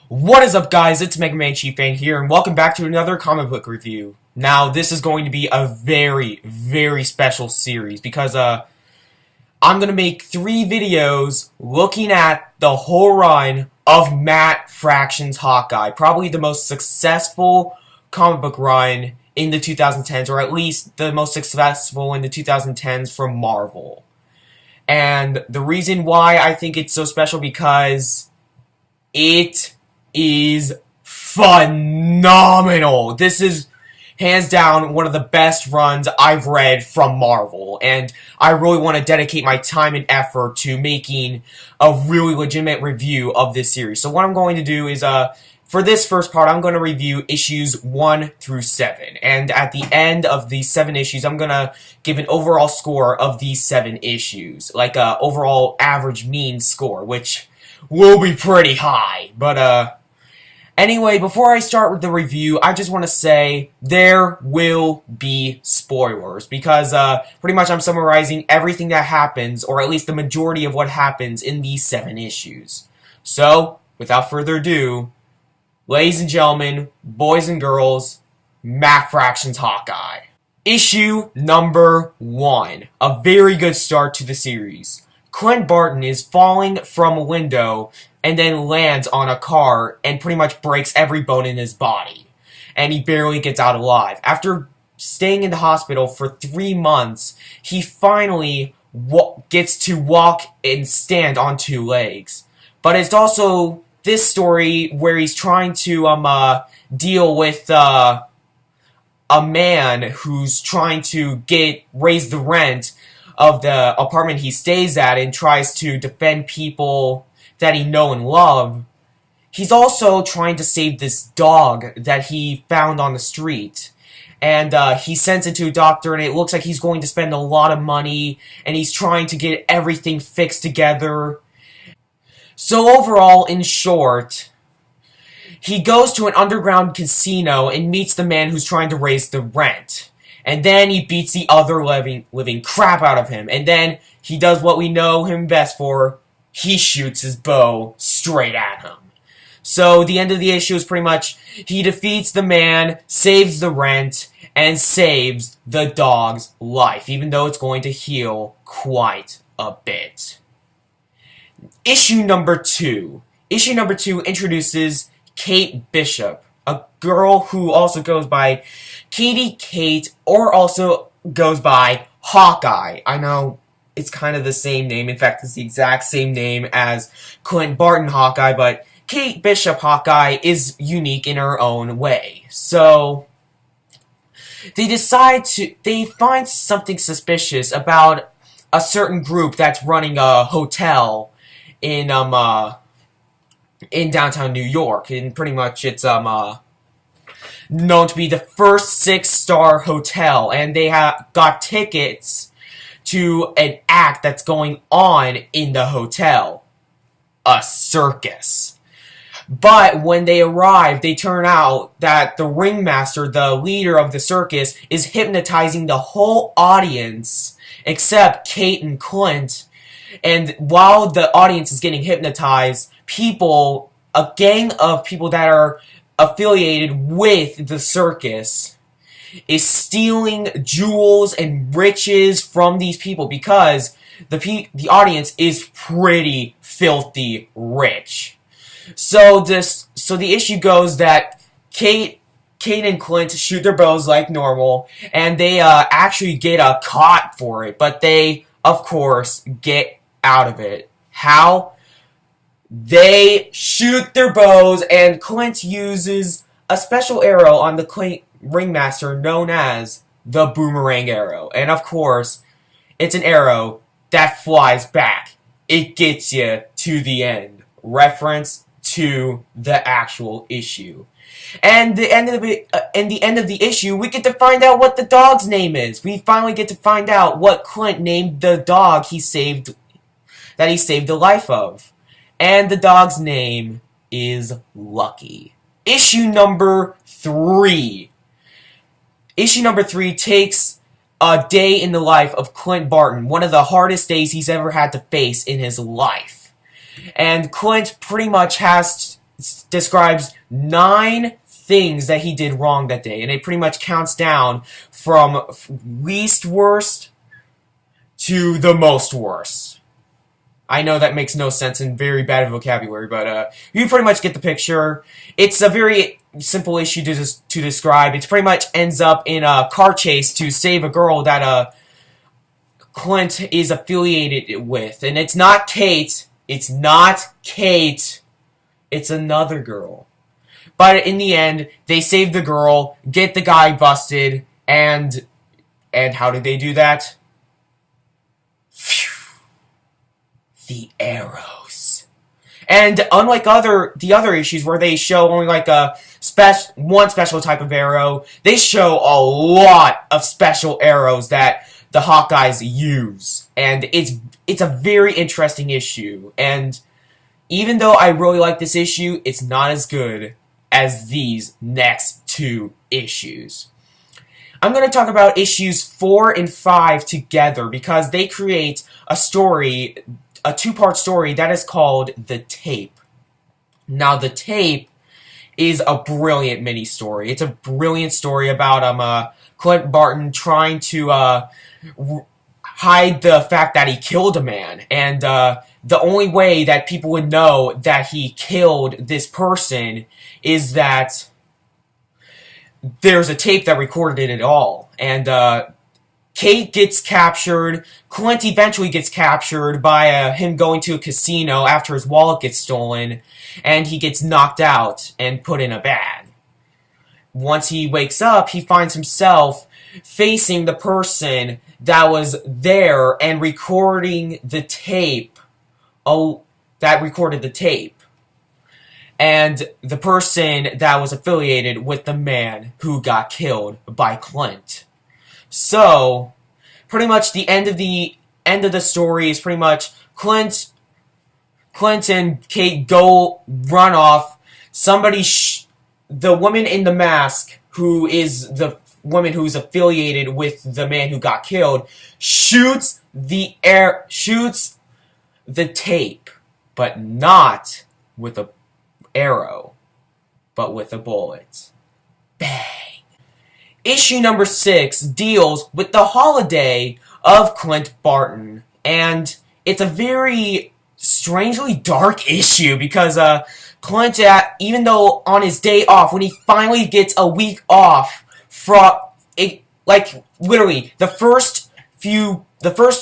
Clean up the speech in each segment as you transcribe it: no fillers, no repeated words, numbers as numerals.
What is up, guys? It's Mega Man Chief Fan here, and welcome back to another comic book review. Now, this is going to be a very, very special series because I'm gonna make 3 videos looking at the whole run of Matt Fraction's Hawkeye, probably the most successful comic book run in the 2010s, or at least the most successful in the 2010s from Marvel. And the reason why I think it's so special because it is phenomenal. This is hands down one of the best runs I've read from Marvel, and I really want to dedicate my time and effort to making a really legitimate review of this series. So what I'm going to do is, for this first part, I'm going to review issues 1 through 7, and at the end of these 7 issues, I'm going to give an overall score of these 7 issues, like a overall average mean score, which will be pretty high, but anyway, before I start with the review, I just want to say there will be spoilers, because pretty much I'm summarizing everything that happens, or at least the majority of what happens in these 7 issues. So, without further ado, ladies and gentlemen, boys and girls, Matt Fraction's Hawkeye. Issue number 1. A very good start to the series. Clint Barton is falling from a window and then lands on a car and pretty much breaks every bone in his body. And he barely gets out alive. After staying in the hospital for 3 months, he finally gets to walk and stand on 2 legs. But it's also this story where he's trying to deal with a man who's trying to raise the rent of the apartment he stays at and tries to defend people that he know and love. He's also trying to save this dog that he found on the street. And he sends it to a doctor, and it looks like he's going to spend a lot of money, and he's trying to get everything fixed together. So overall, in short, he goes to an underground casino and meets the man who's trying to raise the rent. And then he beats the other living crap out of him. And then he does what we know him best for. He shoots his bow straight at him. So the end of the issue is pretty much he defeats the man, saves the rent, and saves the dog's life, even though it's going to heal quite a bit. Issue number 2. Issue number 2 introduces Kate Bishop, a girl who also goes by Katie Kate, or also goes by Hawkeye. I know it's kind of the same name. In fact, it's the exact same name as Clint Barton Hawkeye, but Kate Bishop Hawkeye is unique in her own way. So they find something suspicious about a certain group that's running a hotel in downtown New York, and pretty much it's known to be the first 6-star hotel, and they got tickets to an act that's going on in the hotel. A circus. But when they arrive, they turn out that the ringmaster, the leader of the circus, is hypnotizing the whole audience, except Kate and Clint. And while the audience is getting hypnotized, a gang of people that are affiliated with the circus is stealing jewels and riches from these people because the audience is pretty filthy rich. So the issue goes that Kate and Clint shoot their bows like normal, and they actually get caught for it, but they, of course, get out of it. How? They shoot their bows, and Clint uses a special arrow on the ringmaster known as the boomerang arrow. And of course, it's an arrow that flies back. It gets you to the end. Reference to the actual issue. And the end of the issue, we get to find out what the dog's name is. We finally get to find out what Clint named the dog he saved the life of. And the dog's name is Lucky. Issue number 3. Issue number 3 takes a day in the life of Clint Barton, one of the hardest days he's ever had to face in his life. And Clint pretty much has describes 9 things that he did wrong that day, and it pretty much counts down from least worst to the most worst. I know that makes no sense and very bad vocabulary, but you pretty much get the picture. It's a very simple issue to describe. It pretty much ends up in a car chase to save a girl that Clint is affiliated with. And it's not Kate. It's not Kate. It's another girl. But in the end, they save the girl, get the guy busted, and how did they do that? Phew. The arrows. And unlike the other issues where they show only like one special type of arrow, they show a lot of special arrows that the Hawkeyes use. And it's a very interesting issue. And even though I really like this issue, it's not as good as these next 2 issues. I'm going to talk about issues 4 and 5 together because they create a story, a 2-part story that is called The Tape. Now, The Tape is a brilliant mini-story. It's a brilliant story about Clint Barton trying to hide the fact that he killed a man. And the only way that people would know that he killed this person is that there's a tape that recorded it all. And Kate gets captured. Clint eventually gets captured by him going to a casino after his wallet gets stolen. And he gets knocked out and put in a bag. Once he wakes up, he finds himself facing the person that was there and recording the tape. Oh, that recorded the tape. And the person that was affiliated with the man who got killed by Clint. So, pretty much the end of the story is pretty much Clint and Kate go run off. The woman in the mask, who is the woman who's affiliated with the man who got killed, shoots the tape, but not with a arrow, but with a bullet. Bang! Issue number 6 deals with the holiday of Clint Barton, and it's a very strangely dark issue because Clint, even though on his day off, when he finally gets a week off from it, like literally the first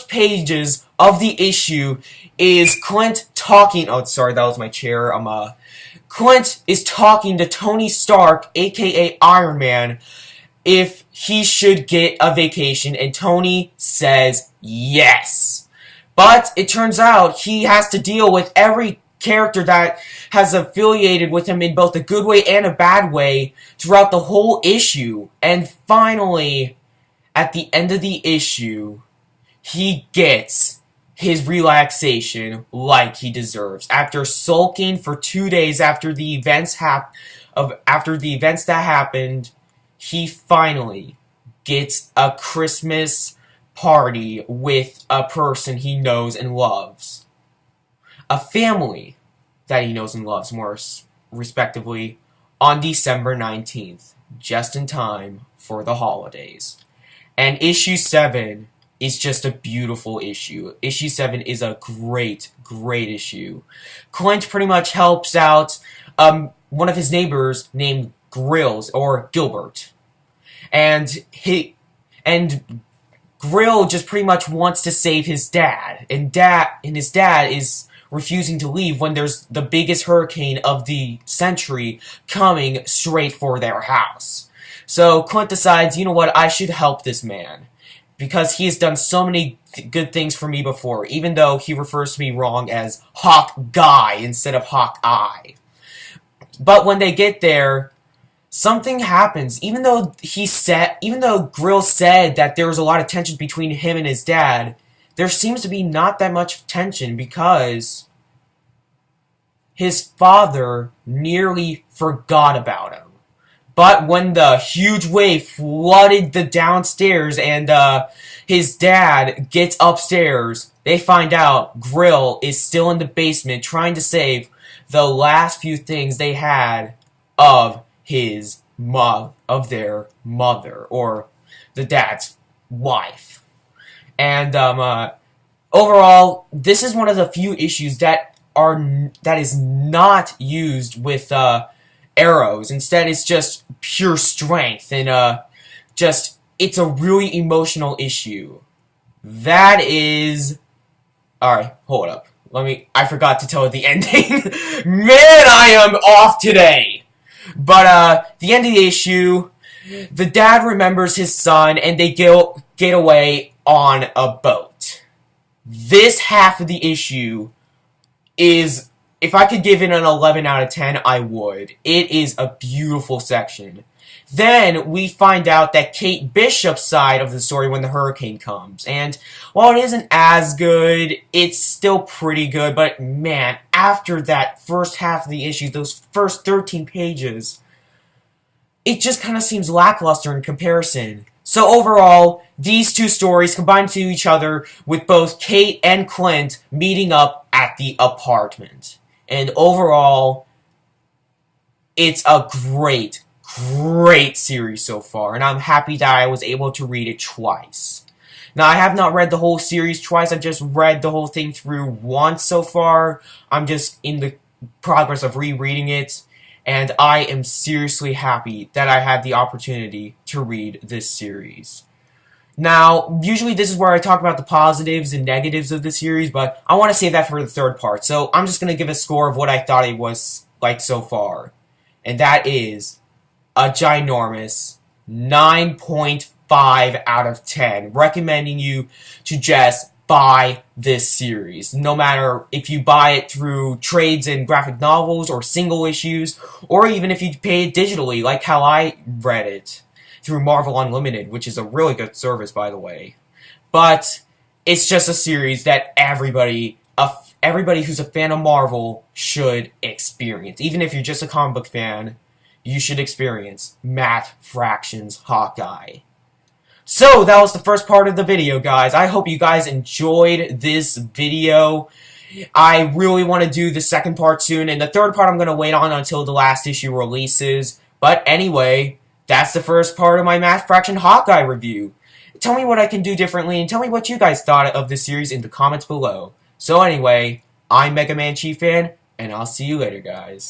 pages of the issue is Clint talking. Oh, sorry, that was my chair. Clint is talking to Tony Stark, aka Iron Man, if he should get a vacation, and Tony says yes. But it turns out he has to deal with every character that has affiliated with him in both a good way and a bad way throughout the whole issue. And finally, at the end of the issue, he gets his relaxation like he deserves. After sulking for 2 days after the events that happened, he finally gets a Christmas party with a person he knows and loves. A family that he knows and loves, more respectively, on December 19th, just in time for the holidays. And issue 7 is just a beautiful issue. Issue 7 is a great, great issue. Clint pretty much helps out one of his neighbors named Gilbert. And Grill just pretty much wants to save his dad. And his dad is refusing to leave when there's the biggest hurricane of the century coming straight for their house. So Clint decides, you know what, I should help this man. Because he has done so many good things for me before, even though he refers to me wrong as Hawkeye instead of Hawkeye. But when they get there, something happens. Even though Grill said that there was a lot of tension between him and his dad, there seems to be not that much tension because his father nearly forgot about him. But when the huge wave flooded the downstairs and his dad gets upstairs, they find out Grill is still in the basement trying to save the last few things they had of their mother, or the dad's wife. And overall, this is one of the few issues that is not used with arrows. Instead, it's just pure strength, and it's a really emotional issue. That is... Alright, hold up. I forgot to tell the ending. Man, I am off today! But, the end of the issue, the dad remembers his son, and they get away on a boat. This half of the issue is... If I could give it an 11 out of 10, I would. It is a beautiful section. Then, we find out that Kate Bishop's side of the story when the hurricane comes. And, while it isn't as good, it's still pretty good. But, man, after that first half of the issue, those first 13 pages, it just kind of seems lackluster in comparison. So, overall, these two stories combine to each other with both Kate and Clint meeting up at the apartment. And overall, it's a great series so far, and I'm happy that I was able to read it twice. Now, I have not read the whole series twice, I've just read the whole thing through once so far. I'm just in the progress of rereading it, and I am seriously happy that I had the opportunity to read this series. Now, usually this is where I talk about the positives and negatives of the series, but I want to save that for the third part, so I'm just going to give a score of what I thought it was like so far. And that is a ginormous 9.5 out of 10, recommending you to just buy this series. No matter if you buy it through trades and graphic novels or single issues, or even if you pay it digitally, like how I read it through Marvel Unlimited, which is a really good service, by the way. But it's just a series that everybody who's a fan of Marvel should experience. Even if you're just a comic book fan, you should experience Matt Fraction's Hawkeye. So, that was the first part of the video, guys. I hope you guys enjoyed this video. I really want to do the second part soon, and the third part I'm going to wait on until the last issue releases. But anyway, that's the first part of my Matt Fraction Hawkeye review. Tell me what I can do differently, and tell me what you guys thought of this series in the comments below. So anyway, I'm Mega Man Chief Fan, and I'll see you later, guys.